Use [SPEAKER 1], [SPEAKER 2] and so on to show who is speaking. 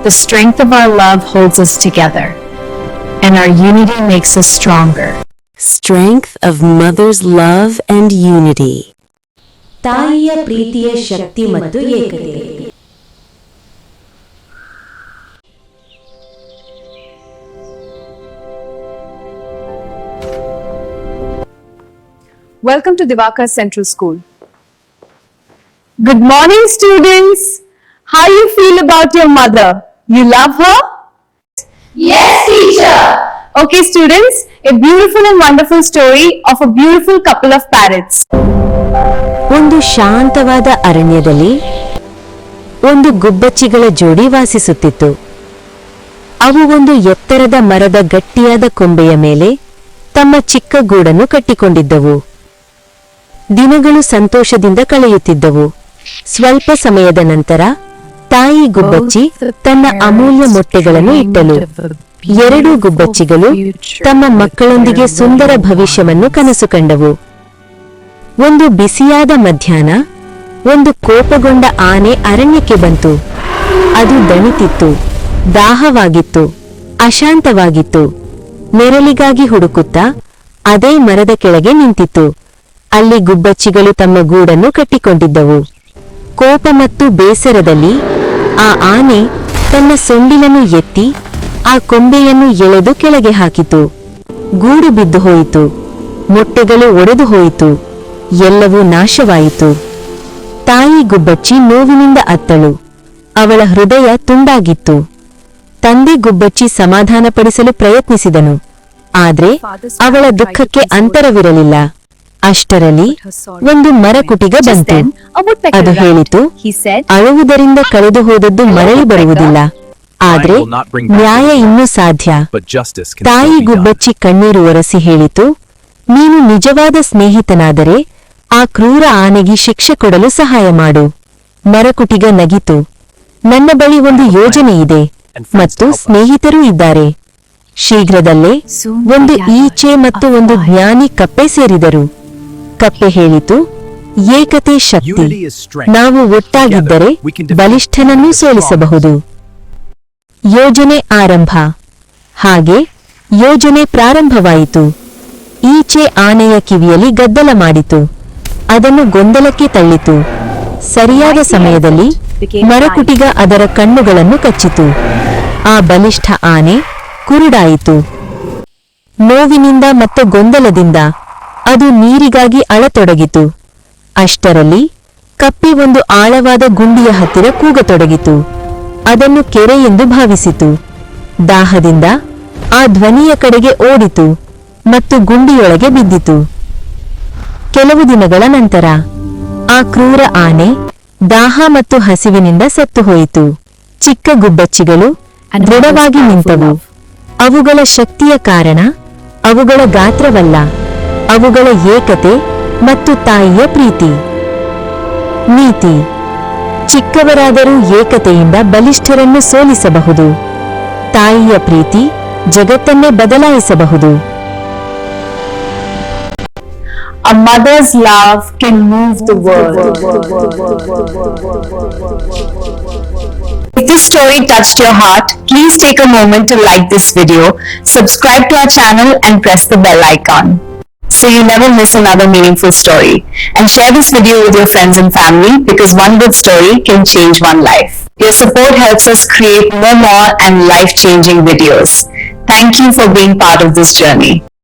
[SPEAKER 1] The strength of our love holds us together, and our unity makes us stronger.
[SPEAKER 2] Strength of mother's love and unity.
[SPEAKER 3] ತಾಯಿಯ ಪ್ರೀತಿಯ ಶಕ್ತಿ ಮತ್ತು ಏಕತೆ.
[SPEAKER 1] Welcome to Divakar Central School. Good morning, students. How you feel about your mother? You love her?
[SPEAKER 4] Yes, teacher.
[SPEAKER 1] Okay, students, a beautiful and wonderful story of a beautiful couple of parrots.
[SPEAKER 2] ಒಂದು ಶಾಂತವಾದ ಅರಣ್ಯದಲ್ಲಿ ಒಂದು ಗುಬ್ಬಚ್ಚಿಗಳ ಜೋಡಿ ವಾಸಿಸುತ್ತಿತ್ತು. ಅವು ಒಂದು ಎತ್ತರದ ಮರದ ಗಟ್ಟಿಯಾದ ಕೊಂಬೆಯ ಮೇಲೆ ತಮ್ಮ ಚಿಕ್ಕ ಗೂಡನ್ನು ಕಟ್ಟಿಕೊಂಡಿದ್ದವು. ದಿನಗಳು ಸಂತೋಷದಿಂದ ಕಳೆಯುತ್ತಿದ್ದವು. ಸ್ವಲ್ಪ ಸಮಯದ ನಂತರ ತಾಯಿ ಗುಬ್ಬಚ್ಚಿ ತನ್ನ ಅಮೂಲ್ಯ ಮೊಟ್ಟೆಗಳನ್ನು ಇಟ್ಟಳು. ಎರಡೂ ಗುಬ್ಬಚ್ಚಿಗಳು ತಮ್ಮ ಮಕ್ಕಳೊಂದಿಗೆ ಸುಂದರ ಭವಿಷ್ಯವನ್ನು ಕನಸು ಕಂಡವು. ಒಂದು ಬಿಸಿಯಾದ ಮಧ್ಯಾಹ್ನ ಒಂದು ಕೋಪಗೊಂಡ ಆನೆ ಅರಣ್ಯಕ್ಕೆ ಬಂತು. ಅದು ದಣಿತಿತ್ತು, ದಾಹವಾಗಿತ್ತು, ಅಶಾಂತವಾಗಿತ್ತು. ನೆರಳಿಗಾಗಿ ಹುಡುಕುತ್ತಾ ಅದೇ ಮರದ ಕೆಳಗೆ ನಿಂತಿತ್ತು. ಅಲ್ಲಿ ಗುಬ್ಬಚ್ಚಿಗಳು ತಮ್ಮ ಗೂಡನ್ನು ಕಟ್ಟಿಕೊಂಡಿದ್ದವು. ಕೋಪ ಮತ್ತು ಬೇಸರದಲ್ಲಿ ಆ ಆನೆ ತನ್ನ ಸೊಂಡಿಲನ್ನು ಎತ್ತಿ ಆ ಕೊಂಬೆಯನ್ನು ಎಳೆದು ಕೆಳಗೆ ಹಾಕಿತು. ಗೂಡು ಬಿದ್ದು ಹೋಯಿತು. ಮೊಟ್ಟೆಗಳು ಒಡೆದು ಹೋಯಿತು. ಎಲ್ಲವೂ ನಾಶವಾಯಿತು. ತಾಯಿ ಗುಬ್ಬಚ್ಚಿ ನೋವಿನಿಂದ ಅತ್ತಳು. ಅವಳ ಹೃದಯ ತುಂಡಾಗಿತ್ತು. ತಂದೆ ಗುಬ್ಬಚ್ಚಿ ಸಮಾಧಾನಪಡಿಸಲು ಪ್ರಯತ್ನಿಸಿದನು. ಆದ್ರೆ ಅವಳ ದುಃಖಕ್ಕೆ ಅಂತರವಿರಲಿಲ್ಲ. ಅಷ್ಟರಲ್ಲಿ ಒಂದು ಮರಕುಟಿಗ ಬಂತು. ಅದು ಹೇಳಿತು, ಅಳುವುದರಿಂದ ಕಳೆದು ಹೋದದ್ದು ಮರಳಿ ಬರುವುದಿಲ್ಲ, ಆದ್ರೆ ನ್ಯಾಯ ಇನ್ನೂ ಸಾಧ್ಯ. ತಾಯಿ ಗುಬ್ಬಚ್ಚಿ ಕಣ್ಣೀರು ಒರೆಸಿ ಹೇಳಿತು, ನೀನು ನಿಜವಾದ ಸ್ನೇಹಿತನಾದರೆ ಆ ಕ್ರೂರ ಆನೆಗೆ ಶಿಕ್ಷೆ ಕೊಡಲು ಸಹಾಯ ಮಾಡು. ಮರಕುಟಿಗ ನಗಿತು, ನನ್ನ ಬಳಿ ಒಂದು ಯೋಜನೆ ಇದೆ ಮತ್ತು ಸ್ನೇಹಿತರೂ ಇದ್ದಾರೆ. ಶೀಘ್ರದಲ್ಲೇ ಒಂದು ಈಚೆ ಮತ್ತು ಒಂದು ಜ್ಞಾನಿ ಕಪ್ಪೆ ಸೇರಿದರು. ಕಪ್ಪೆ ಹೇಳಿತು, ಏಕತೆ ಶಕ್ತಿ. ನಾವು ಒಟ್ಟಾಗಿದ್ದರೆ ಬಲಿಷ್ಠನನ್ನೂ ಸೋಲಿಸಬಹುದು. ಯೋಜನೆ ಆರಂಭ. ಹಾಗೆ ಯೋಜನೆ ಪ್ರಾರಂಭವಾಯಿತು. ಈಚೆ ಆನೆಯ ಕಿವಿಯಲ್ಲಿ ಗದ್ದಲ ಮಾಡಿತು. ಅದನ್ನು ಗೊಂದಲಕ್ಕೆ ತಳ್ಳಿತು. ಸರಿಯಾದ ಸಮಯದಲ್ಲಿ ಮರಕುಟಿಗ ಅದರ ಕಣ್ಣುಗಳನ್ನು ಕಚ್ಚಿತು. ಆ ಬಲಿಷ್ಠ ಆನೆ ಕುರುಡಾಯಿತು. ನೋವಿನಿಂದ ಮತ್ತು ಗೊಂದಲದಿಂದ ಅದು ನೀರಿಗಾಗಿ ಅಳತೊಡಗಿತು. ಅಷ್ಟರಲ್ಲಿ ಕಪ್ಪಿ ಒಂದು ಆಳವಾದ ಗುಂಡಿಯ ಹತ್ತಿರ ಕೂಗತೊಡಗಿತು. ಅದನ್ನು ಕೆರೆ ಎಂದು ಭಾವಿಸಿತು. ದಾಹದಿಂದ ಆ ಧ್ವನಿಯ ಕಡೆಗೆ ಓಡಿತು ಮತ್ತು ಗುಂಡಿಯೊಳಗೆ ಬಿದ್ದಿತು. ಕೆಲವು ದಿನಗಳ ನಂತರ ಆ ಕ್ರೂರ ಆನೆ ದಾಹ ಮತ್ತು ಹಸಿವಿನಿಂದ ಸತ್ತು ಹೋಯಿತು. ಚಿಕ್ಕ ಗುಬ್ಬಚ್ಚಿಗಳು ದೃಢವಾಗಿ ನಿಂತವು. ಅವುಗಳ ಶಕ್ತಿಯ ಕಾರಣ ಅವುಗಳ ಗಾತ್ರವಲ್ಲ, ಅವುಗಳ ಏಕತೆ ಮತ್ತು ತಾಯಿಯ ಪ್ರೀತಿ. ನೀತಿ: ಚಿಕ್ಕವರಾದರೂ ಏಕತೆಯಿಂದ ಬಲಿಷ್ಠರನ್ನು ಸೋಲಿಸಬಹುದು. ತಾಯಿಯ ಪ್ರೀತಿ ಜಗತ್ತನ್ನೇ ಬದಲಾಯಿಸಬಹುದು.
[SPEAKER 1] A mother's love can move the world. If this story touched your heart, please take a moment to like this video, subscribe to our channel and press the bell icon so you never miss another meaningful story. And share this video with your friends and family, because one good story can change one life. Your support helps us create more and life-changing videos. Thank you for being part of this journey.